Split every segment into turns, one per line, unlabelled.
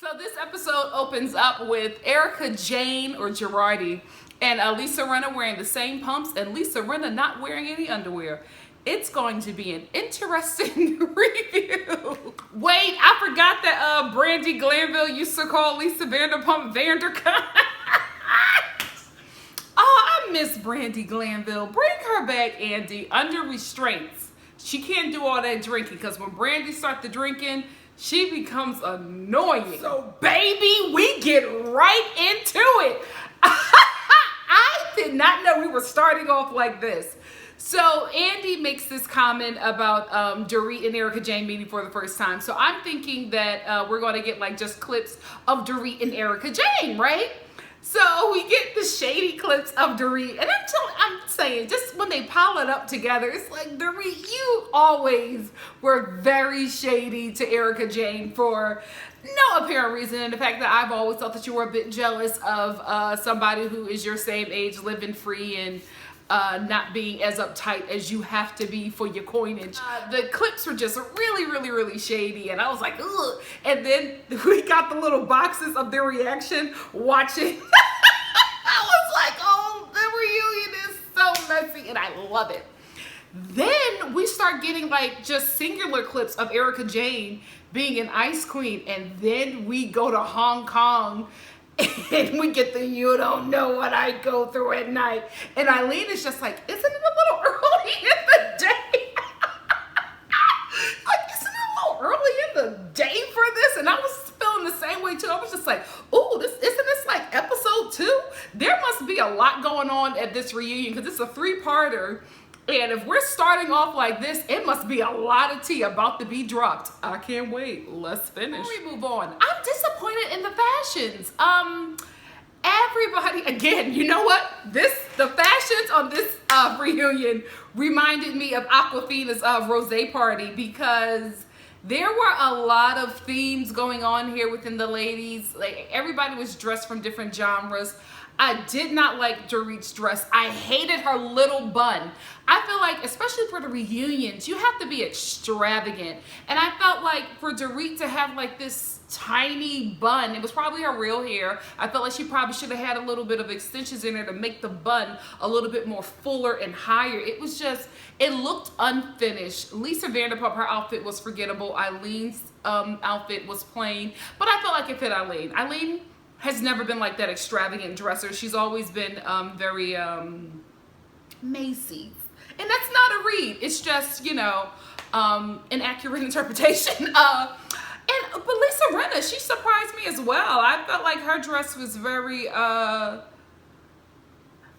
So this episode opens up with Erika Jane or Girardi and Lisa Rinna wearing the same pumps and Lisa Rinna not wearing any underwear. It's going to be an interesting review. Wait, I forgot that Brandy Glanville used to call Lisa Vanderpump Vandercunt. Oh, I miss Brandy Glanville. Bring her back, Andy, under restraints. She can't do all that drinking because when Brandy starts the drinking, she becomes annoying. So, baby, we get right into it. I did not know we were starting off like this. So, Andy makes this comment about Dorit and Erika Jane meeting for the first time. So, I'm thinking that we're going to get like just clips of Dorit and Erika Jane, right? So we get the shady clips of Dorit, and I'm saying, just when they pile it up together, it's like, Dorit, you always were very shady to Erika Jane for no apparent reason, and the fact that I've always thought that you were a bit jealous of somebody who is your same age, living free and not being as uptight as you have to be for your coinage. The clips were just really shady, and I was like, ugh. And then we got the little boxes of their reaction watching. I was like, oh, the reunion is so messy, and I love it. Then we start getting like just singular clips of Erika Jane being an ice queen, and then we go to Hong Kong and we get the "you don't know what I go through at night." And Eileen is just like, isn't it a little early in the day? Like, isn't it a little early in the day for this? And I was feeling the same way too. I was just like, oh, isn't this like episode 2? There must be a lot going on at this reunion because it's a 3-parter. And if we're starting off like this, it must be a lot of tea about to be dropped. I can't wait. Let's finish. Before we move on, I'm disappointed in the fashions. Everybody, again, you know what? The fashions on this reunion reminded me of Aquafina's rosé party because there were a lot of themes going on here within the ladies. Like, everybody was dressed from different genres. I did not like Dorit's dress. I hated her little bun. I feel like, especially for the reunions, you have to be extravagant. And I felt like for Dorit to have like this tiny bun, it was probably her real hair. I felt like she probably should have had a little bit of extensions in her to make the bun a little bit more fuller and higher. It was just, it looked unfinished. Lisa Vanderpump, her outfit was forgettable. Eileen's outfit was plain, but I felt like it fit Eileen. Eileen has never been like that extravagant dresser. She's always been very Macy's. And that's not a read. It's just, you know, an accurate interpretation. But Lisa Rinna, she surprised me as well. I felt like her dress was very,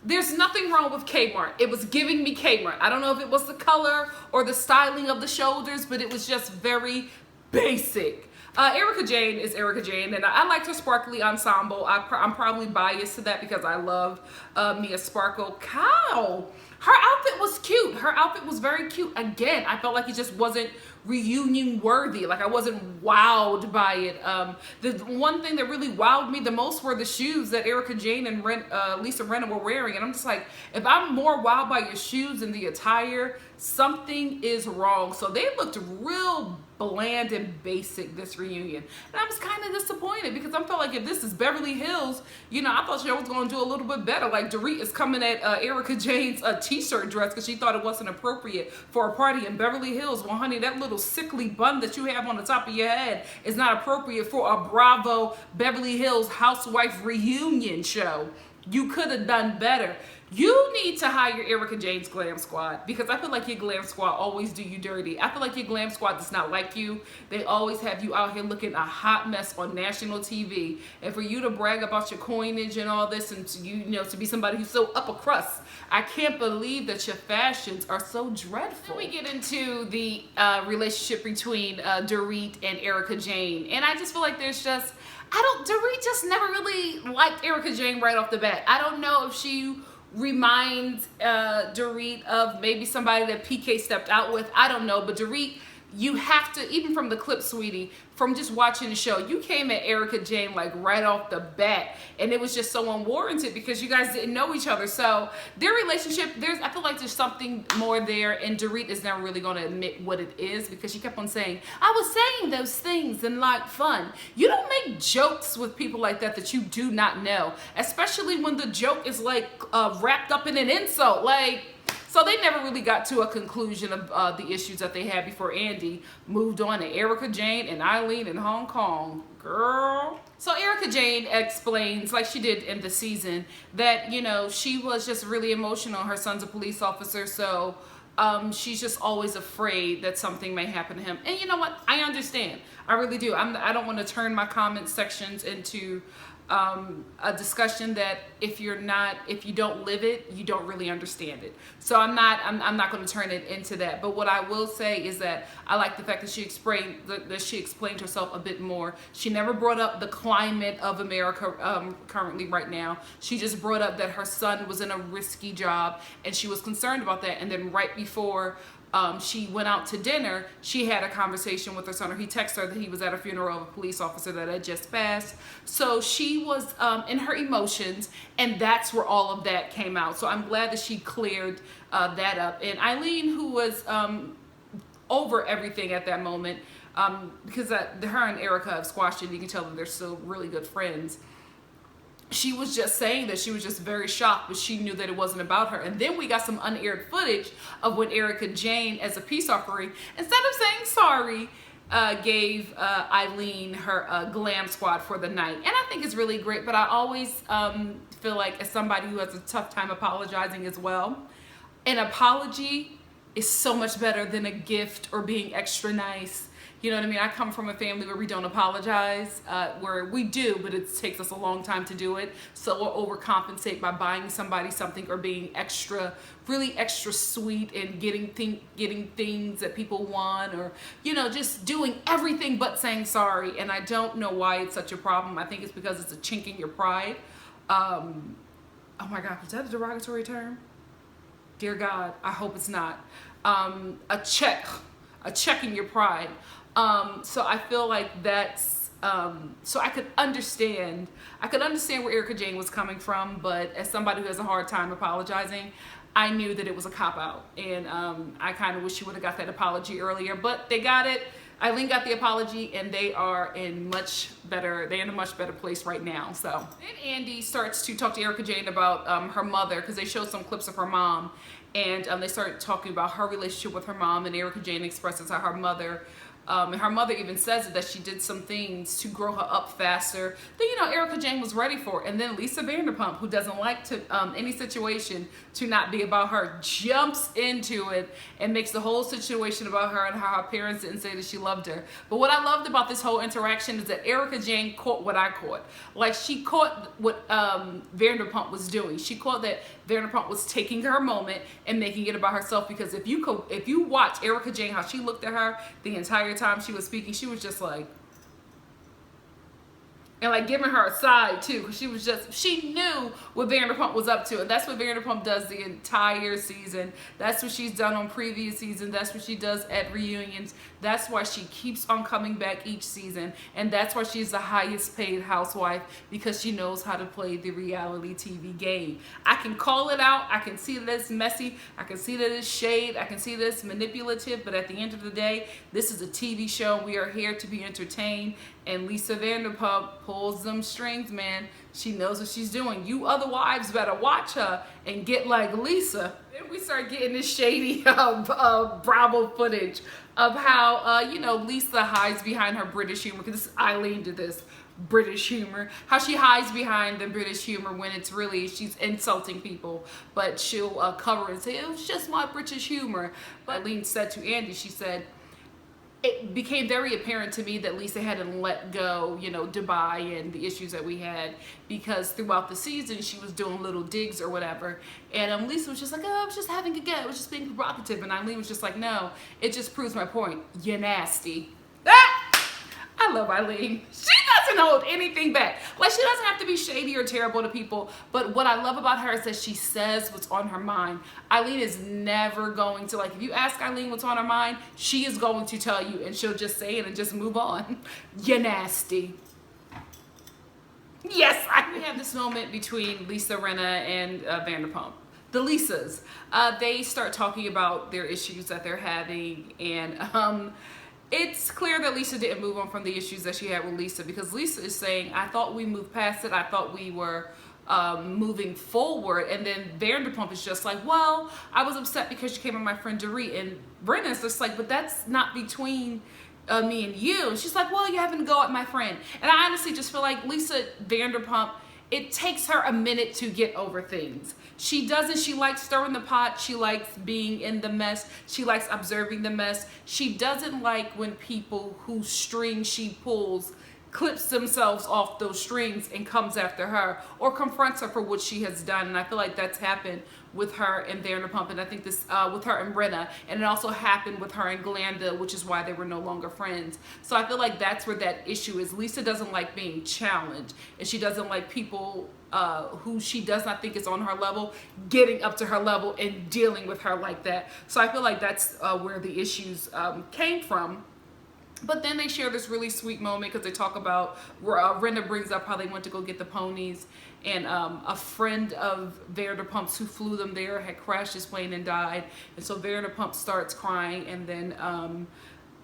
there's nothing wrong with Kmart. It was giving me Kmart. I don't know if it was the color or the styling of the shoulders, but it was just very basic. Erika Jane is Erika Jane, and I liked her sparkly ensemble. I'm probably biased to that because I love me a sparkle cow. Her outfit was cute. Her outfit was very cute. Again, I felt like it just wasn't reunion worthy. Like, I wasn't wowed by it. The one thing that really wowed me the most were the shoes that Erika Jane and Lisa Rinna were wearing. And I'm just like, if I'm more wowed by your shoes and the attire, something is wrong. So they looked real bland and basic this reunion, and I was kind of disappointed because I felt like if this is Beverly Hills, you know, I thought she was going to do a little bit better. Like, Dorit is coming at Erika Jane's t-shirt dress because she thought it wasn't appropriate for a party in Beverly Hills. Well, honey, that little sickly bun that you have on the top of your head is not appropriate for a Bravo Beverly Hills Housewife reunion show. You could have done better. You need to hire Erika Jane's glam squad because I feel like your glam squad always do you dirty. I feel like your glam squad does not like you. They always have you out here looking a hot mess on national TV. And for you to brag about your coinage and all this, and to, you know, to be somebody who's so upper crust, I can't believe that your fashions are so dreadful. Then we get into the relationship between Dorit and Erika Jane, and I just feel like there's just, Dorit just never really liked Erika Jane right off the bat. I don't know if she reminds Dorit of maybe somebody that PK stepped out with. I don't know, but Dorit, you have to, even from the clip, sweetie, from just watching the show, you came at Erika Jayne like right off the bat, and it was just so unwarranted because you guys didn't know each other. So their relationship, I feel like there's something more there, and Dorit is never really going to admit what it is because she kept on saying, I was saying those things and like fun. You don't make jokes with people like that you do not know, especially when the joke is like wrapped up in an insult. Like, so they never really got to a conclusion of the issues that they had before Andy moved on to Erika Jayne and Eileen in Hong Kong. Girl. So Erika Jayne explains, like she did in the season, that, you know, she was just really emotional. Her son's a police officer, so she's just always afraid that something may happen to him. And you know what? I understand. I really do. I don't want to turn my comment sections into a discussion that if you don't live it, you don't really understand it. So I'm not going to turn it into that. But what I will say is that I like the fact that she explained herself a bit more. She never brought up the climate of America currently right now. She just brought up that her son was in a risky job and she was concerned about that. And then right before she went out to dinner, she had a conversation with her son, or he texted her that he was at a funeral of a police officer that had just passed. So she was in her emotions, and that's where all of that came out. So I'm glad that she cleared that up. And Eileen, who was over everything at that moment, because her and Erika have squashed it, you can tell that they're still really good friends. She was just saying that she was just very shocked, but she knew that it wasn't about her. And then we got some unaired footage of when Erika Jayne, as a peace offering, instead of saying sorry, gave Eileen her glam squad for the night. And I think it's really great, but I always feel like, as somebody who has a tough time apologizing as well, an apology is so much better than a gift or being extra nice. You know what I mean? I come from a family where we don't apologize, where we do, but it takes us a long time to do it. So we'll overcompensate by buying somebody something or being extra, really extra sweet and getting things that people want, or, you know, just doing everything but saying sorry. And I don't know why it's such a problem. I think it's because it's a chink in your pride. Oh my God, is that a derogatory term? Dear God, I hope it's not. A check in your pride. So I feel like that's, so I could understand where Erika Jayne was coming from, but as somebody who has a hard time apologizing, I knew that it was a cop-out, and I kind of wish she would have got that apology earlier, but they got it. Eileen got the apology, and they are in a much better place right now. So then Andy starts to talk to Erika Jayne about her mother, because they showed some clips of her mom, and they started talking about her relationship with her mom, and Erika Jayne expresses how her mother even says it, that she did some things to grow her up faster than, you know, Erika Jayne was ready for. And then Lisa Vanderpump, who doesn't like to any situation to not be about her, jumps into it and makes the whole situation about her and how her parents didn't say that she loved her. But what I loved about this whole interaction is that Erika Jayne caught what I caught. Like, she caught what Vanderpump was doing. She caught that Vanderpump was taking her moment and making it about herself, because if you watch Erika Jayne, how she looked at her the entire time she was speaking, she was just like, and like giving her a side too, because she knew what Vanderpump was up to, and that's what Vanderpump does the entire season. That's what she's done on previous seasons. That's what she does at reunions. That's why she keeps on coming back each season, and that's why she's the highest paid housewife, because she knows how to play the reality TV game. I can call it out. I can see that it's messy. I can see that it's shade. I can see that it's manipulative, but at the end of the day, this is a TV show. We are here to be entertained, and Lisa Vanderpump pulls them strings, man. She knows what she's doing. You other wives better watch her and get like Lisa. Then we start getting this shady Bravo footage of how, you know, Lisa hides behind her British humor, because Eileen did this British humor, how she hides behind the British humor when it's really, she's insulting people, but she'll cover and say, it was just my British humor. But Eileen said to Andy, she said, it became very apparent to me that Lisa hadn't let go, you know, Dubai and the issues that we had, because throughout the season she was doing little digs or whatever, and Lisa was just like, oh, I was just having a go, I was just being provocative, and Eileen was just like, no, it just proves my point, you're nasty. Ah! I love Eileen. She does doesn't hold anything back. Like, she doesn't have to be shady or terrible to people, but what I love about her is that she says what's on her mind. Eileen is never going to, like, if you ask Eileen what's on her mind, she is going to tell you, and she'll just say it and just move on. You're nasty. Yes, we have this moment between Lisa Rinna and Vanderpump. The Lisas, they start talking about their issues that they're having, and it's clear that Lisa didn't move on from the issues that she had with Lisa, because Lisa is saying, I thought we moved past it, I thought we were moving forward, and then Vanderpump is just like, well, I was upset because you came with my friend Dorit, and Brenna's just like, but that's not between me and you. And she's like, well, you having to go at my friend. And I honestly just feel like Lisa Vanderpump, it takes her a minute to get over things. She doesn't, she likes stirring the pot, she likes being in the mess, she likes observing the mess. She doesn't like when people whose strings she pulls clips themselves off those strings and comes after her or confronts her for what she has done. And I feel like that's happened with her and Vanderpump, and I think this with her and Rinna, and it also happened with her and Glenda, which is why they were no longer friends. So I feel like that's where that issue is. Lisa doesn't like being challenged, and she doesn't like people who she does not think is on her level getting up to her level and dealing with her like that. So I feel like that's where the issues came from. But then they share this really sweet moment because they talk about, Rinna brings up how they went to go get the ponies, and a friend of Vanderpump's who flew them there had crashed his plane and died. And so Vanderpump starts crying, and then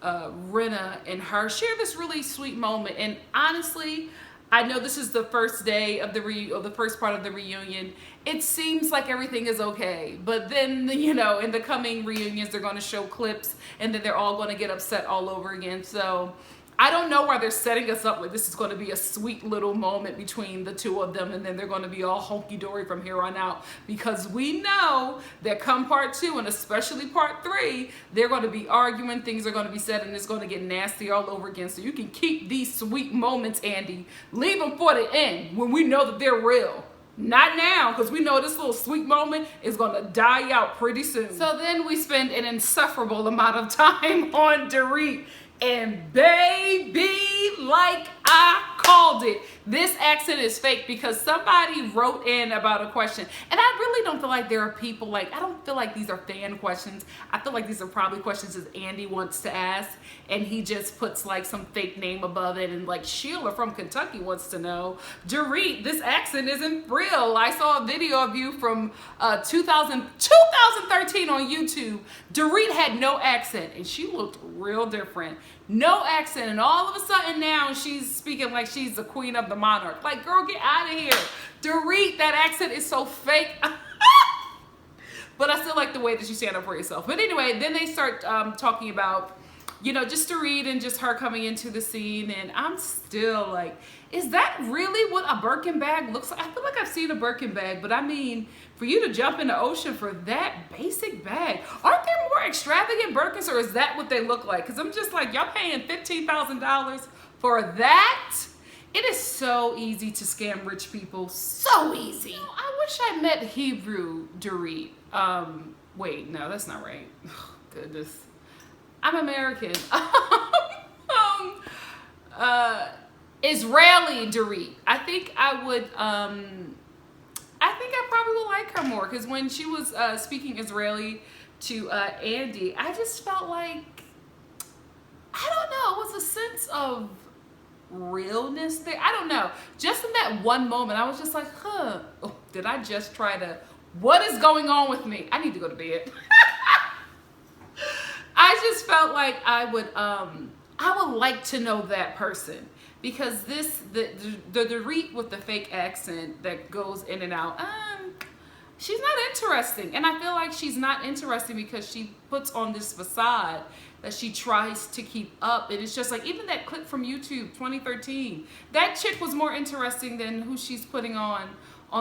Rinna and her share this really sweet moment. And honestly, I know this is the first day of the first part of the reunion. It seems like everything is okay, but then, you know, in the coming reunions, they're going to show clips, and then they're all going to get upset all over again. So I don't know why they're setting us up like this is going to be a sweet little moment between the two of them, and then they're going to be all hunky-dory from here on out, because we know that come part 2 and especially part 3, they're going to be arguing, things are going to be said, and it's going to get nasty all over again. So you can keep these sweet moments, Andy. Leave them for the end when we know that they're real. Not now, because we know this little sweet moment is going to die out pretty soon. So then we spend an insufferable amount of time on Dorit. And baby, like I called it, this accent is fake, because somebody wrote in about a question, and I really don't feel like there are people, like, I don't feel like these are fan questions. I feel like these are probably questions that Andy wants to ask, and he just puts like some fake name above it, and like Sheila from Kentucky wants to know, Dorit, this accent isn't real. I saw a video of you from 2013 on YouTube. Dorit had no accent, and she looked real different. No accent, and all of a sudden now she's speaking like she's the queen of the monarch. Like, girl, get out of here. Dorit, that accent is so fake. But I still like the way that you stand up for yourself. But anyway, then they start talking about, you know, just Dorit and just her coming into the scene, and I'm still like, is that really what a Birkin bag looks like? I feel like I've seen a Birkin bag, but I mean, for you to jump in the ocean for that basic bag, aren't there more extravagant Birkins, or is that what they look like? Because I'm just like, y'all paying $15,000 for that? It is so easy to scam rich people, so easy. You know, I wish I met Hebrew Dorit. Wait, no, that's not right. Oh, goodness. I'm American. Israeli Dorit. I think I would, I think I probably would like her more, because when she was speaking Israeli to Andy, I just felt like, I don't know, it was a sense of realness there. I don't know. Just in that one moment, I was just like, huh, oh, did I just try to, what is going on with me? I need to go to bed. I just felt like I would like to know that person, because the Dorit with the fake accent that goes in and out, she's not interesting. And I feel like she's not interesting because she puts on this facade that she tries to keep up. And it's just like, even that clip from YouTube 2013, that chick was more interesting than who she's putting on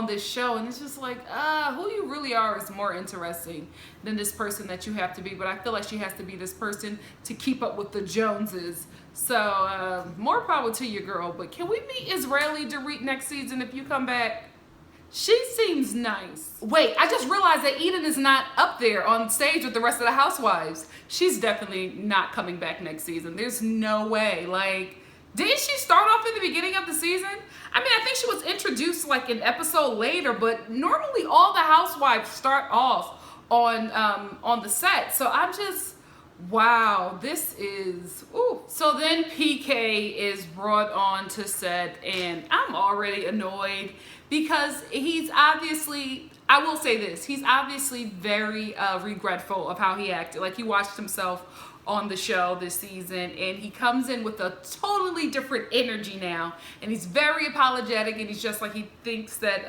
this show. And it's just like, who you really are is more interesting than this person that you have to be. But I feel like she has to be this person to keep up with the Joneses. So more power to you, girl. But can we meet Israeli Dorit next season if you come back? She seems nice. Wait, I just realized that Eden is not up there on stage with the rest of the Housewives. She's definitely not coming back next season. There's no way. Like, Didn't she start off in the beginning of the season? I mean, I think she was introduced like an episode later, but normally all the housewives start off on the set. So I'm just, wow, this is, ooh. So then PK is brought on to set, and I'm already annoyed because he's obviously, I will say this, he's obviously very regretful of how he acted. Like, he watched himself on the show this season, and he comes in with a totally different energy now, and he's very apologetic, and he's just like, he thinks that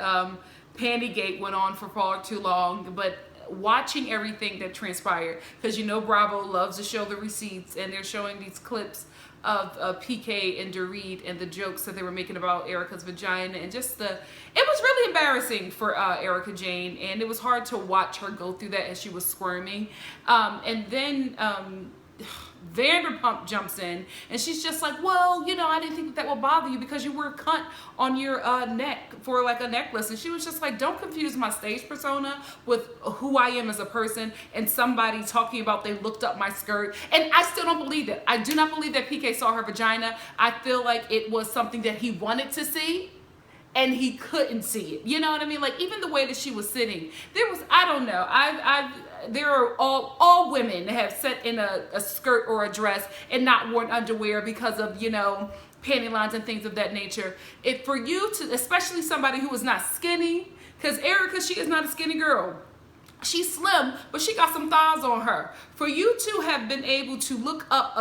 Panty-gate went on for far too long. But watching everything that transpired, because you know Bravo loves to show the receipts, and they're showing these clips of PK and Dorit and the jokes that they were making about Erika's vagina, and just it was really embarrassing for Erika Jayne, and it was hard to watch her go through that as she was squirming. And then Vanderpump jumps in, and she's just like, well, you know, I didn't think that would bother you because you wear a cunt on your neck for like a necklace. And she was just like, don't confuse my stage persona with who I am as a person, and somebody talking about they looked up my skirt. And I still don't believe that. I do not believe that PK saw her vagina. I feel like it was something that he wanted to see, and he couldn't see it. You know what I mean? Like, even the way that she was sitting, there was, I don't know, there are all women that have sat in a skirt or a dress and not worn underwear because of, you know, panty lines and things of that nature. For you to, especially somebody who is not skinny, because Erika, she is not a skinny girl. She's slim, but she got some thighs on her. For you to have been able to look up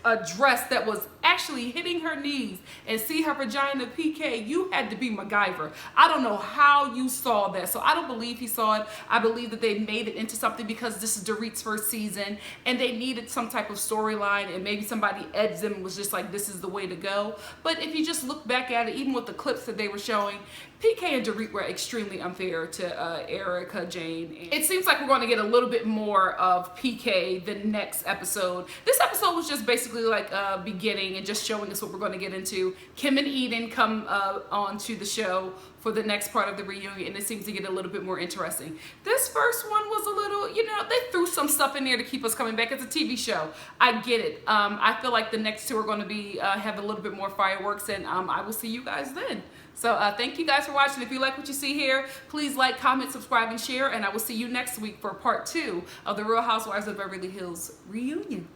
a dress that was actually hitting her knees and see her vagina, PK, you had to be MacGyver. I don't know how you saw that. So I don't believe he saw it. I believe that they made it into something because this is Dorit's first season, and they needed some type of storyline, and maybe somebody edged them and was just like, this is the way to go. But if you just look back at it, even with the clips that they were showing, PK and Dorit were extremely unfair to Erika Jayne. It seems like we're going to get a little bit more of PK the next episode. This episode was just basically like beginning and just showing us what we're going to get into. Kim and Eden come onto the show for the next part of the reunion, and it seems to get a little bit more interesting. This first one was a little, you know, they threw some stuff in there to keep us coming back. It's a TV show. I get it. I feel like the next two are going to be have a little bit more fireworks, and I will see you guys then. So thank you guys for watching. If you like what you see here, please like, comment, subscribe, and share, and I will see you next week for part 2 of the Real Housewives of Beverly Hills reunion.